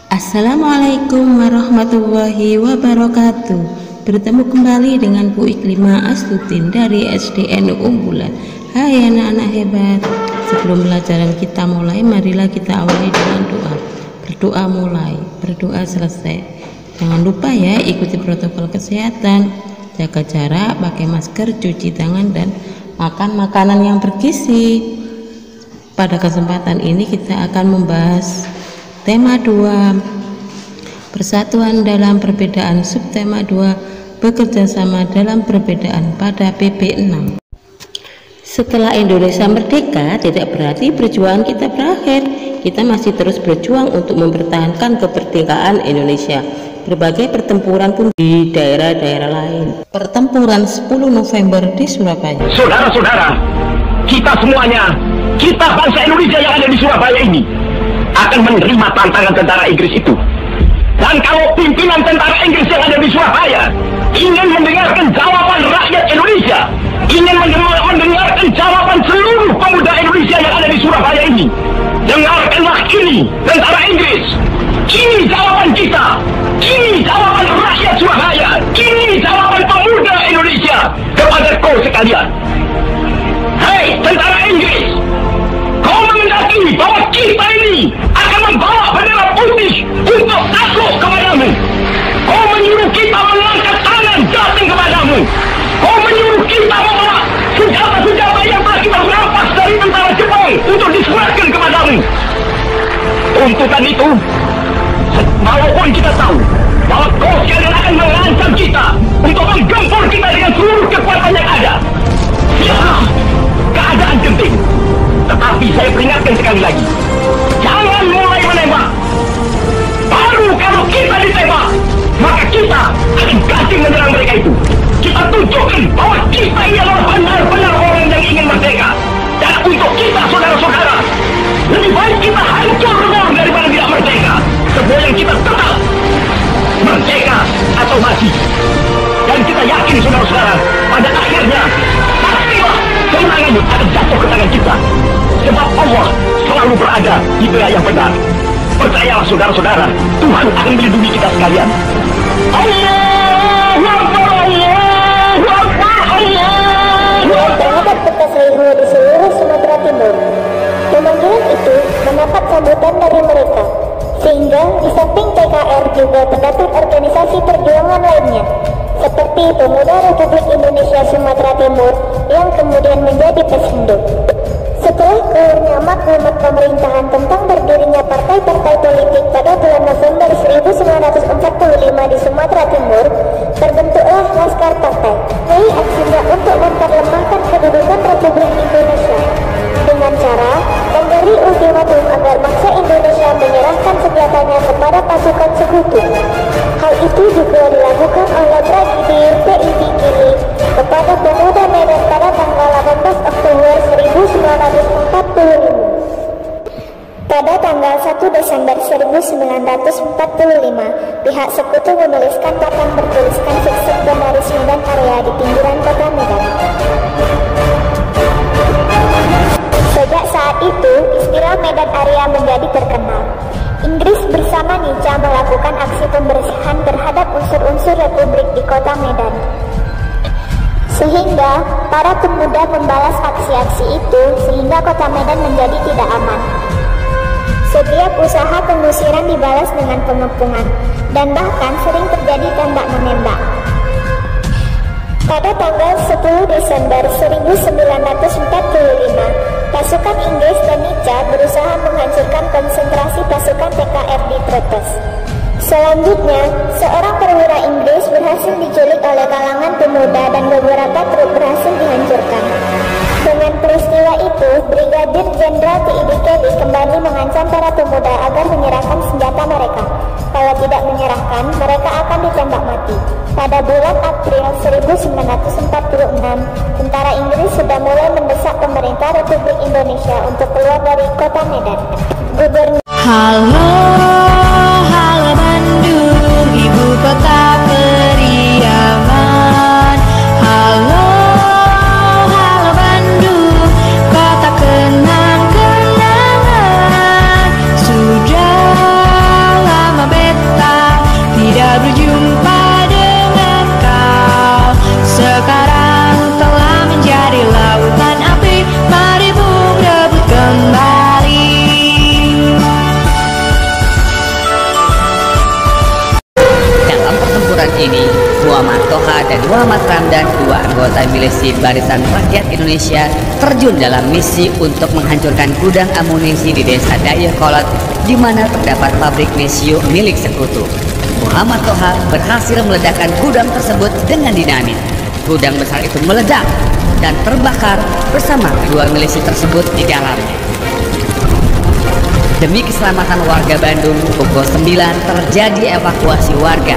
Assalamualaikum warahmatullahi wabarakatuh. Bertemu kembali dengan Bu Iklima Astutin dari SDN Unggulan. Hai anak-anak hebat. Sebelum pelajaran kita mulai, marilah kita awali dengan doa. Berdoa mulai, berdoa selesai. Jangan lupa ya, ikuti protokol kesehatan, jaga jarak, pakai masker, cuci tangan, dan makan makanan yang bergizi. Pada kesempatan ini kita akan membahas tema 2, persatuan dalam perbedaan. Subtema 2, bekerja sama dalam perbedaan, pada PP 6. Setelah Indonesia merdeka, tidak berarti perjuangan kita berakhir. Kita masih terus berjuang untuk mempertahankan kemerdekaan Indonesia. Berbagai pertempuran pun di daerah-daerah lain. Pertempuran 10 November di Surabaya. Saudara-saudara, kita semuanya, kita bangsa Indonesia yang ada di Surabaya ini akan menerima tantangan tentara Inggris itu. Dan kalau pimpinan tentara Inggris yang ada di Surabaya ingin mendengarkan jawaban rakyat Indonesia, ingin mendengarkan jawaban seluruh pemuda Indonesia yang ada di Surabaya ini, dengarkanlah ini, tentara Inggris. Ini jawaban kita, ini jawaban rakyat Surabaya, ini jawaban pemuda Indonesia kepada kau sekalian. Hei tentara Inggris, kau mengendaki bahwa kita ini akan membawa bendera putih untuk takluk kepadamu. Kau menyuruh kita mengangkat tangan datang kepadamu. Kau menyuruh kita membawa senjata-senjata yang telah kita rampas dari tentara Jepang untuk diserahkan kepadamu. Tuntutan itu, walaupun kita tahu bahwa kau sekalian akan mengancam kita untuk menggempur kita dengan seluruh kekuatan yang ada. Ya, keadaan genting. Tetapi saya peringatkan sekali lagi, jangan mulai menembak. Baru kalau kita ditembak, maka kita akan gasing menyerang mereka itu. Kita tunjukkan bahwa kita ini adalah benar-benar orang yang ingin merdeka. Dan untuk kita, saudara-saudara, lebih baik kita hancur lebur daripada tidak merdeka. Sebab yang kita tetap merdeka atau mati. Dan kita yakin, saudara-saudara, pada akhirnya pastilah kemenangan akan jatuh ke tangan kita. Sebab Allah selalu berada di pihak yang benar. Percayalah saudara-saudara, Tuhan akan melindungi kita sekalian. Allahu Akbar, Allahu Akbar, Allahu Akbar. Terhadap bekas Seribu di seluruh Sumatera Timur. Pemanggilan itu mendapat sambutan dari mereka, sehingga di samping PKR juga terdapat organisasi perjuangan lainnya, seperti Pemuda Republik Indonesia Sumatera Timur yang kemudian menjadi Pesindo. Setelah keluarnya maklumat pemerintahan tentang berdirinya partai-partai politik pada bulan November 1945 di Sumatera Timur, terbentuklah Laskar Partai. Ini aksinya untuk memperlemahkan kedudukan Republik Indonesia dengan cara memberi ultimatum agar bangsa Indonesia menyerahkan senjatanya kepada pasukan sekutu. Hal itu juga dilakukan oleh Brigadir PID Kini kepada pemuda Medan pada tanggal 18 Oktober 1945. Pada tanggal 1 Desember 1945, pihak sekutu menuliskan papan bertuliskan Sukses Benaris Medan Area di pinggiran kota Medan. Sejak saat itu, istilah Medan Area menjadi terkenal. Inggris bersama Nica melakukan aksi pembersihan terhadap unsur-unsur Republik di kota Medan. Sehingga para pemuda membalas aksi-aksi itu, sehingga kota Medan menjadi tidak aman. Setiap usaha pengusiran dibalas dengan pengepungan, dan bahkan sering terjadi tembak-menembak. Pada tanggal 10 Desember 1945, pasukan Inggris dan Nica berusaha menghancurkan konsentrasi pasukan PKR di Tretes. Selanjutnya, seorang perwira Inggris berhasil diculik oleh kalangan pemuda dan beberapa truk berhasil dihancurkan. Dengan peristiwa itu, Brigadir Jenderal PID Kelly kembali mengancam para pemuda agar menyerahkan senjata mereka. Kalau tidak menyerahkan, mereka akan ditembak mati. Pada bulan April 1946, tentara Inggris sudah mulai mendesak pemerintah Republik Indonesia untuk keluar dari kota Medan. Gubernur Halo Bandung, ibu kota periaman. Halo Bandung, kota kenang-kenangan. Sudah lama Muhammad Toha dan Muhammad Ramdan, dua anggota milisi Barisan Rakyat Indonesia, terjun dalam misi untuk menghancurkan gudang amunisi di Desa Dayakolot di mana terdapat pabrik Mesio milik sekutu. Muhammad Toha berhasil meledakkan gudang tersebut dengan dinamit. Gudang besar itu meledak dan terbakar bersama kedua milisi tersebut di dalamnya. Demi keselamatan warga Bandung, pukul 9 terjadi evakuasi warga.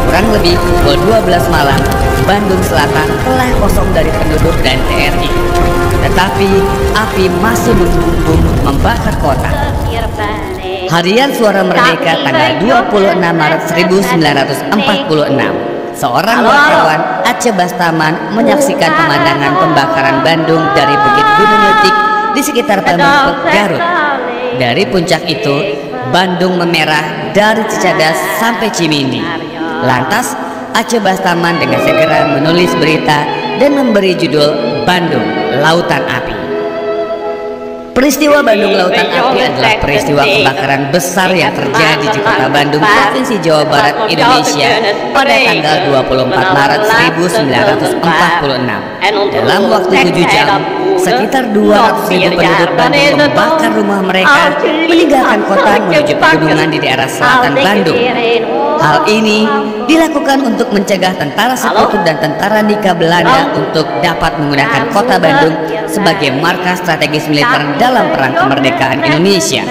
Kurang lebih pukul 12 malam, Bandung Selatan telah kosong dari penduduk dan TNI. Tetapi api masih menggebu membakar kota. Harian Suara Merdeka tanggal 26 Maret 1946. Seorang wartawan, Aceh Bastaman, menyaksikan pemandangan pembakaran Bandung dari Bukit Gunung Letik di sekitar Pemengpek, Garut. Dari puncak itu, Bandung memerah dari Cicadas sampai Cimindi. Lantas, Aceh Bastaman dengan segera menulis berita dan memberi judul Bandung Lautan Api. Peristiwa Bandung Lautan Api adalah peristiwa kebakaran besar yang terjadi di kota Bandung, Provinsi Jawa Barat, Indonesia pada tanggal 24 Maret 1946. Dalam waktu 7 jam, sekitar 200.000 penduduk Bandung membakar rumah mereka, meninggalkan kota menuju pegunungan di daerah selatan Bandung. Hal ini dilakukan untuk mencegah tentara sekutu dan tentara Nika Belanda untuk dapat menggunakan kota Bandung sebagai markas strategis militer dalam perang kemerdekaan Indonesia.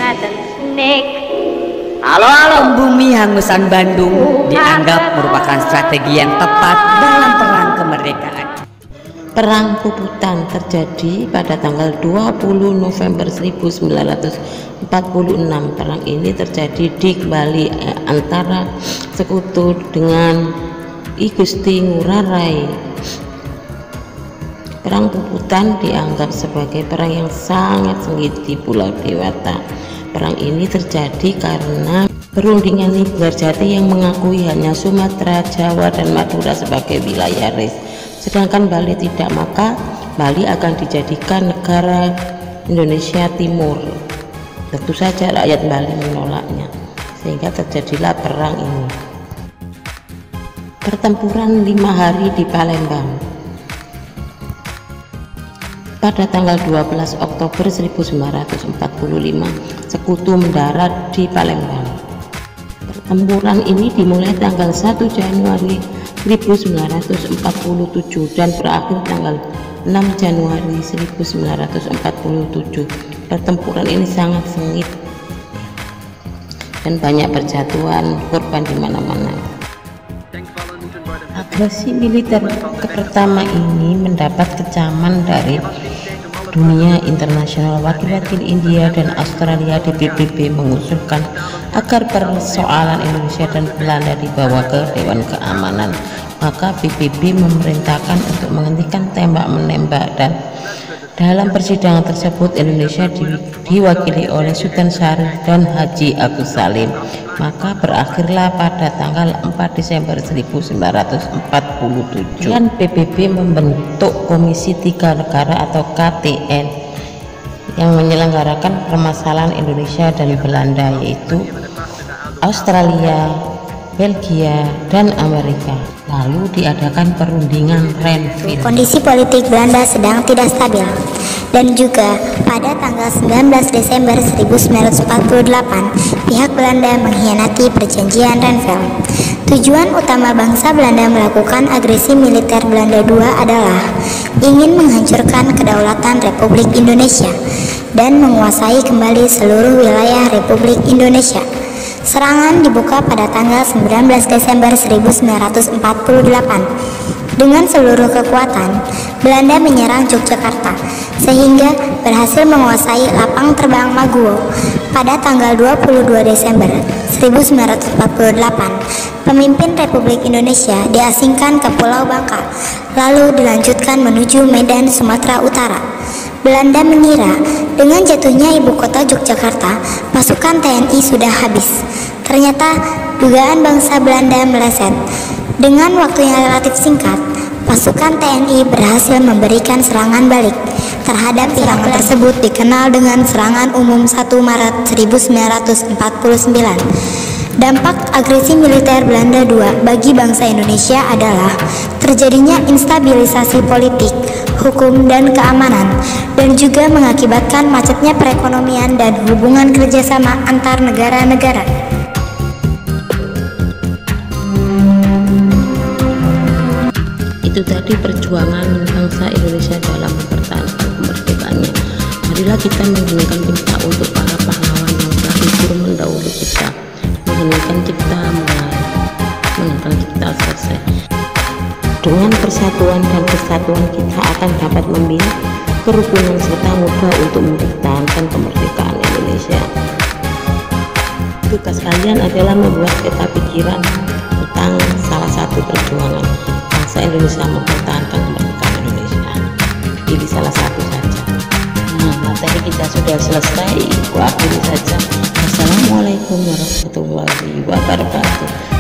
Membumi hangusan Bandung dianggap merupakan strategi yang tepat dalam perang kemerdekaan. Perang Puputan terjadi pada tanggal 20 November 1946. Perang ini terjadi di Bali antara sekutu dengan I Gusti Ngurah Rai. Perang Puputan dianggap sebagai perang yang sangat sengit di Pulau Dewata. Perang ini terjadi karena perundingan Nigarjati yang mengakui hanya Sumatera, Jawa, dan Madura sebagai wilayah RIS, sedangkan Bali tidak, maka Bali akan dijadikan negara Indonesia Timur. Tentu saja rakyat Bali menolaknya, sehingga terjadilah perang ini. Pertempuran 5 hari di Palembang. Pada tanggal 12 Oktober 1945, sekutu mendarat di Palembang. Pertempuran ini dimulai tanggal 1 Januari 1947 dan berakhir tanggal 6 Januari 1947. Pertempuran ini sangat sengit dan banyak perjatuhan korban di mana-mana. Agresi militer pertama ini mendapat kecaman dari dunia internasional. Wakil-wakil India dan Australia di PBB mengusulkan agar persoalan Indonesia dan Belanda dibawa ke Dewan Keamanan. Maka PBB memerintahkan untuk menghentikan tembak-menembak, dan dalam persidangan tersebut Indonesia diwakili oleh Sultan Syarif dan Haji Agus Salim. Maka berakhirlah pada tanggal 4 Desember 1947. Dan PBB membentuk Komisi 3 Negara atau KTN yang menyelenggarakan permasalahan Indonesia dan Belanda, yaitu Australia, Belgia, dan Amerika. Lalu diadakan perundingan Renville. Kondisi politik Belanda sedang tidak stabil, dan juga pada tanggal 19 Desember 1948 pihak Belanda mengkhianati perjanjian Renville. Tujuan utama bangsa Belanda melakukan agresi militer Belanda II adalah ingin menghancurkan kedaulatan Republik Indonesia dan menguasai kembali seluruh wilayah Republik Indonesia. Serangan dibuka pada tanggal 19 Desember 1948. Dengan seluruh kekuatan, Belanda menyerang Yogyakarta sehingga berhasil menguasai lapang terbang Maguwo. Pada tanggal 22 Desember 1948, pemimpin Republik Indonesia diasingkan ke Pulau Bangka, lalu dilanjutkan menuju Medan, Sumatera Utara. Belanda mengira dengan jatuhnya ibu kota Yogyakarta, pasukan TNI sudah habis. Ternyata dugaan bangsa Belanda meleset. Dengan waktu yang relatif singkat, pasukan TNI berhasil memberikan serangan balik terhadap pihak tersebut, dikenal dengan Serangan Umum 1 Maret 1949. Dampak agresi militer Belanda II bagi bangsa Indonesia adalah terjadinya instabilisasi politik, hukum, dan keamanan, dan juga mengakibatkan macetnya perekonomian dan hubungan kerjasama antar negara-negara. Itu tadi perjuangan bangsa Indonesia dalam mempertahankan kemerdekaannya. Marilah kita mengheningkan cipta untuk para pahlawan yang telah gugur mendahului kita. Mengheningkan cipta mulai, menentang cipta selesai. Dengan persatuan dan kesatuan kita akan dapat membina kerukunan serta mudah untuk mempertahankan kemerdekaan Indonesia. Tugas kalian adalah membuat peta pikiran tentang salah satu perjuangan bangsa Indonesia mempertahankan kemerdekaan Indonesia. Ini salah satu saja. Nah, materi kita sudah selesai. Aku akhiri saja. Assalamualaikum warahmatullahi wabarakatuh.